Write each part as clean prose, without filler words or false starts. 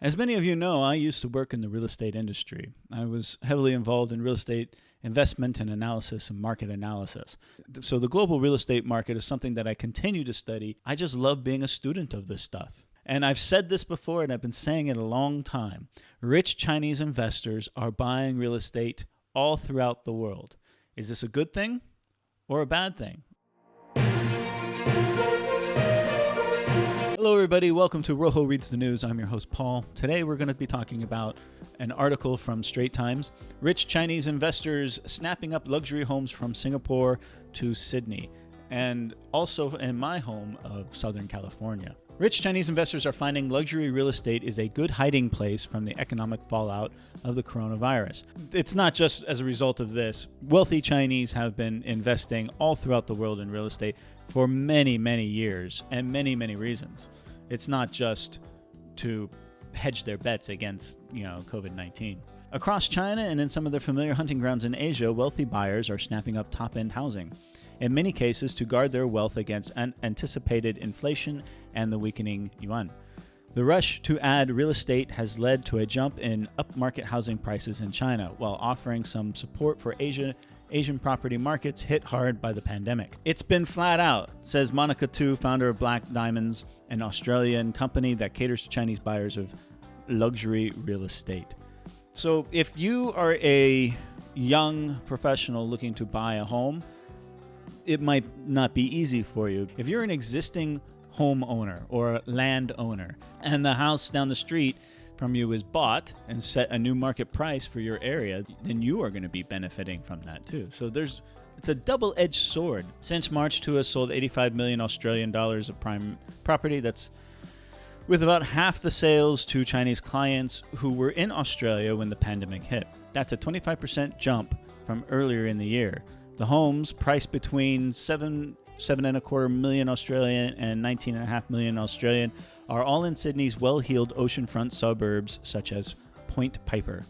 As many of you know, I used to work in the real estate industry. I was heavily involved in real estate investment and analysis and market analysis. So the global real estate market is something that I continue to study. I just love being a student of this stuff. And I've said this before, and I've been saying it a long time. Rich Chinese investors are buying real estate all throughout the world. Is this a good thing or a bad thing? Hello, everybody. Welcome to Rojo Reads the News. I'm your host, Paul. Today, we're going to be talking about an article from Straits Times, Rich Chinese Investors Snapping Up Luxury Homes from Singapore to Sydney, and also in my home of Southern California. Rich Chinese investors are finding luxury real estate is a good hiding place from the economic fallout of the coronavirus. It's not just as a result of this. Wealthy Chinese have been investing all throughout the world in real estate for many, many years and many, many reasons. It's not just to hedge their bets against, COVID-19. Across China and in some of their familiar hunting grounds in Asia, wealthy buyers are snapping up top-end housing, in many cases to guard their wealth against anticipated inflation and the weakening yuan. The rush to add real estate has led to a jump in upmarket housing prices in China, while offering some support for Asian property markets hit hard by the pandemic. It's been flat out, says Monica Tu, founder of Black Diamonds, an Australian company that caters to Chinese buyers of luxury real estate. So if you are a young professional looking to buy a home, it might not be easy for you. If you're an existing homeowner or landowner and the house down the street from you is bought and set a new market price for your area, then you are going to be benefiting from that too. So it's a double-edged sword. Since March, TUA sold 85 million Australian dollars of prime property. That's with about half the sales to Chinese clients who were in Australia when the pandemic hit. That's a 25% jump from earlier in the year. The homes, priced between 7.25 million Australian and 19.5 million Australian, are all in Sydney's well-heeled oceanfront suburbs such as Point Piper.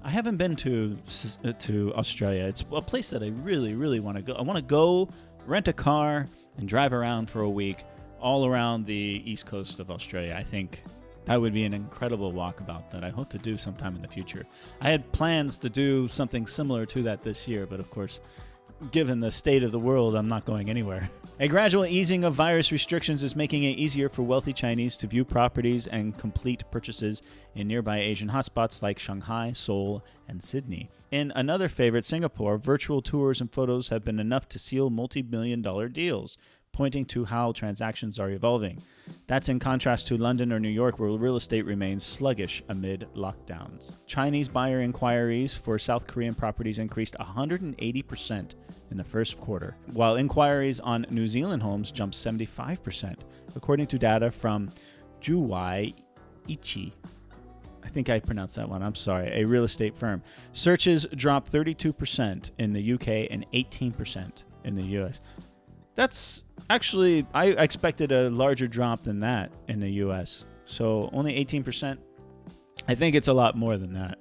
I haven't been to Australia. It's a place that I really, really want to go. I want to go, rent a car, and drive around for a week all around the east coast of Australia. I think that would be an incredible walkabout that I hope to do sometime in the future. I had plans to do something similar to that this year, but of course, given the state of the world, I'm not going anywhere. A gradual easing of virus restrictions is making it easier for wealthy Chinese to view properties and complete purchases in nearby Asian hotspots like Shanghai, Seoul, and Sydney. In another favorite, Singapore, virtual tours and photos have been enough to seal multi-million-dollar deals, pointing to how transactions are evolving. That's in contrast to London or New York, where real estate remains sluggish amid lockdowns. Chinese buyer inquiries for South Korean properties increased 180% in the first quarter, while inquiries on New Zealand homes jumped 75%, according to data from Juwai Ichi. I think I pronounced that one. I'm sorry. A real estate firm. Searches dropped 32% in the UK and 18% in the US. That's actually, I expected a larger drop than that in the US. So only 18%. I think it's a lot more than that.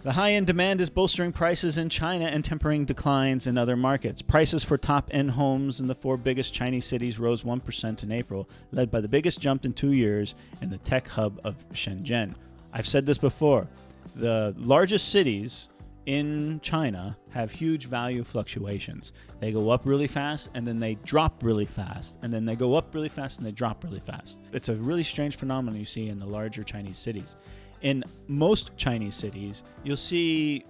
The high-end demand is bolstering prices in China and tempering declines in other markets. Prices for top-end homes in the four biggest Chinese cities rose 1% in April, led by the biggest jump in 2 years in the tech hub of Shenzhen. I've said this before. The largest cities in China have huge value fluctuations. They go up really fast and then they drop really fast, and then they go up really fast and they drop really fast. It's a really strange phenomenon you see in the larger Chinese cities. In most Chinese cities, you'll see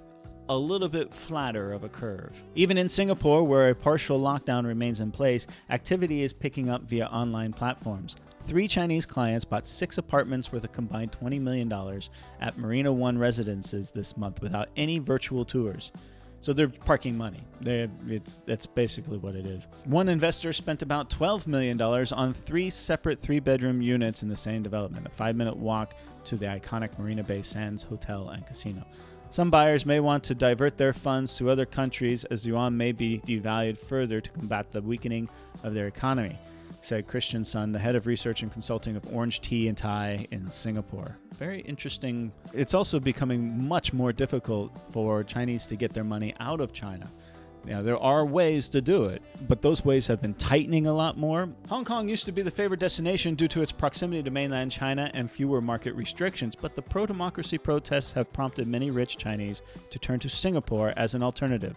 a little bit flatter of a curve. Even in Singapore, where a partial lockdown remains in place, activity is picking up via online platforms. 3 Chinese clients bought 6 apartments worth a combined $20 million at Marina One residences this month without any virtual tours. So they're parking money. That's basically what it is. One investor spent about $12 million on 3 separate 3-bedroom units in the same development, a 5-minute walk to the iconic Marina Bay Sands Hotel and Casino. Some buyers may want to divert their funds to other countries as the yuan may be devalued further to combat the weakening of their economy, said Christian Sun, the head of research and consulting of Orange Tea and Thai in Singapore. Very interesting. It's also becoming much more difficult for Chinese to get their money out of China. Now, there are ways to do it, but those ways have been tightening a lot more. Hong Kong used to be the favored destination due to its proximity to mainland China and fewer market restrictions, but the pro-democracy protests have prompted many rich Chinese to turn to Singapore as an alternative,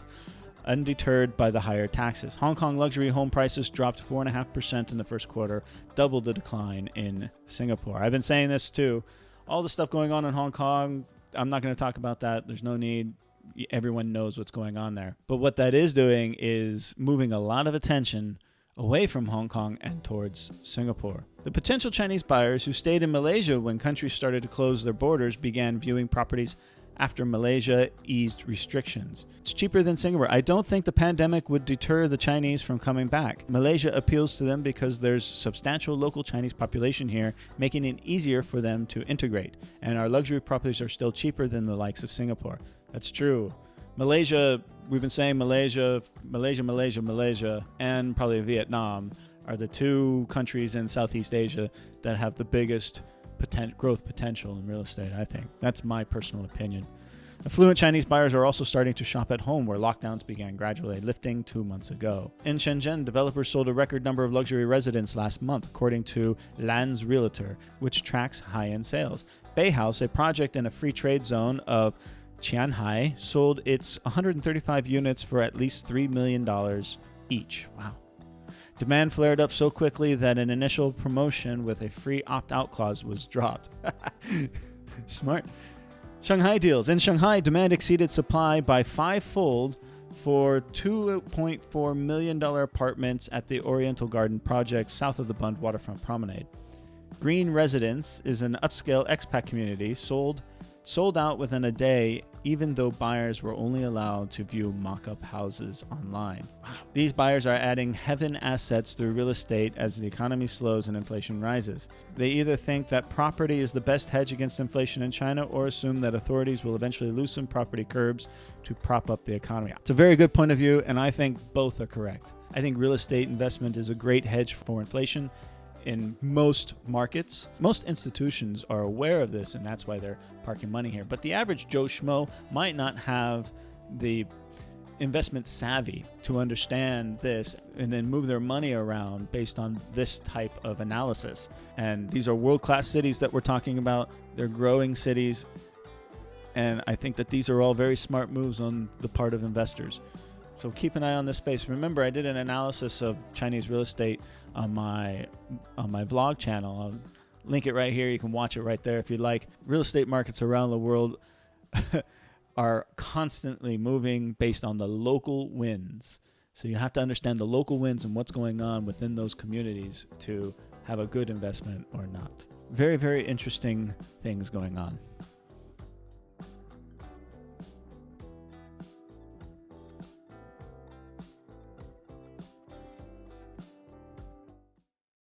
undeterred by the higher taxes. Hong Kong luxury home prices dropped 4.5% in the first quarter, double the decline in Singapore. I've been saying this too. All the stuff going on in Hong Kong, I'm not going to talk about that. There's no need. Everyone knows what's going on there. But what that is doing is moving a lot of attention away from Hong Kong and towards Singapore. The potential Chinese buyers who stayed in Malaysia when countries started to close their borders began viewing properties after Malaysia eased restrictions. It's cheaper than Singapore. I don't think the pandemic would deter the Chinese from coming back. Malaysia appeals to them because there's substantial local Chinese population here, making it easier for them to integrate. And our luxury properties are still cheaper than the likes of Singapore. That's true. Malaysia, we've been saying Malaysia, and probably Vietnam are the two countries in Southeast Asia that have the biggest growth potential in real estate, I think. That's my personal opinion. Affluent Chinese buyers are also starting to shop at home, where lockdowns began gradually lifting 2 months ago. In Shenzhen, developers sold a record number of luxury residences last month, according to Lands Realtor, which tracks high-end sales. Bay House, a project in a free trade zone of Qianhai, sold its 135 units for at least $3 million each. Wow. Demand flared up so quickly that an initial promotion with a free opt-out clause was dropped. Smart. Shanghai deals. In Shanghai, demand exceeded supply by 5-fold for $2.4 million apartments at the Oriental Garden project south of the Bund Waterfront Promenade. Green Residence is an upscale expat community sold out within a day, even though buyers were only allowed to view mock-up houses online. Wow. These buyers are adding heaven assets through real estate as the economy slows and inflation rises. They either think that property is the best hedge against inflation in China or assume that authorities will eventually loosen property curbs to prop up the economy. It's a very good point of view, and I think both are correct. I think real estate investment is a great hedge for inflation in most markets. Most institutions are aware of this, and that's why they're parking money here. But the average Joe Schmo might not have the investment savvy to understand this and then move their money around based on this type of analysis. And these are world-class cities that we're talking about. They're growing cities. And I think that these are all very smart moves on the part of investors. So keep an eye on this space. Remember, I did an analysis of Chinese real estate on my vlog channel. I'll link it right here. You can watch it right there if you'd like. Real estate markets around the world are constantly moving based on the local winds. So you have to understand the local winds and what's going on within those communities to have a good investment or not. Very, very interesting things going on.